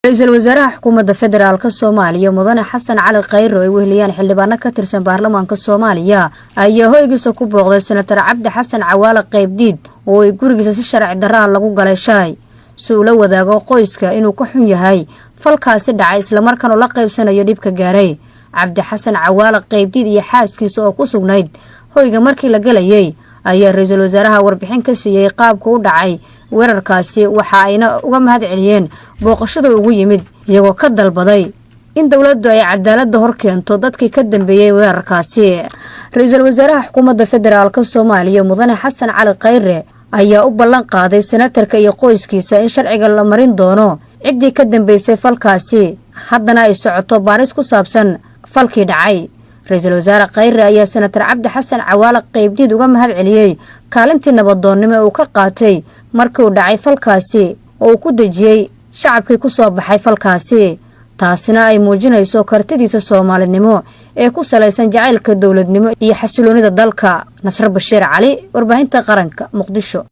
رئيس الوزراء حكومة فدرالك الصومالية مدن حسن علي القير وهليان حلبانا كترسن بارلمانك الصومالية أيه هويجيسا ku booqday senator Cabdi Xasan Cawaale Qaybdiid oo ay gurigiisa si sharci darro lagu galay shalay si uu la wadaago qoyska inuu ka xun yahay falkaasi dhacay isla markaana la qaybsanayo dhibka gaaray Cabdi Xasan Cawaale Qaybdiid iyo xaaskiisa oo ku sugnayd hoyga markii la galayay ayaa ra'iisul wasaaraha warbixin ka siiyay qaabka uu dhacay weerarkaasi waxa ayna uga mahad celiyeen booqashada ugu yimid iyagoo ka dalbaday in dawladdu ay cadaalad hor keento dadkii ka dambeeyay weerarkaasi ra'iisul wasaaraha xukuumadda federaalka Soomaaliya mudane Xasan Cali Khayre ayaa u ballan qaaday senatarka iyo qoyskiisa in sharciga la marin doono cidii ka dambeysay falkaasi haddana ay socoto baaris ku saabsan falkii dhacay ra'iisul wasaare Khayre ayaa senator Cabdi Xasan Cawaale Qaybdiid uga mahad celiyay kaalintii nabadoonnimo uu ka qaatay markii uu dhacay falkaasi oo ku dajiyay shacabkii ku soo baxay falkaasi taasina ay muujinayso kartidiisa Soomaalinimo ee ku salaysan jacaylka dawladnimo iyo xasiloonida dalka Nasr Bashiir Cali warbaahinta qaranka Muqdisho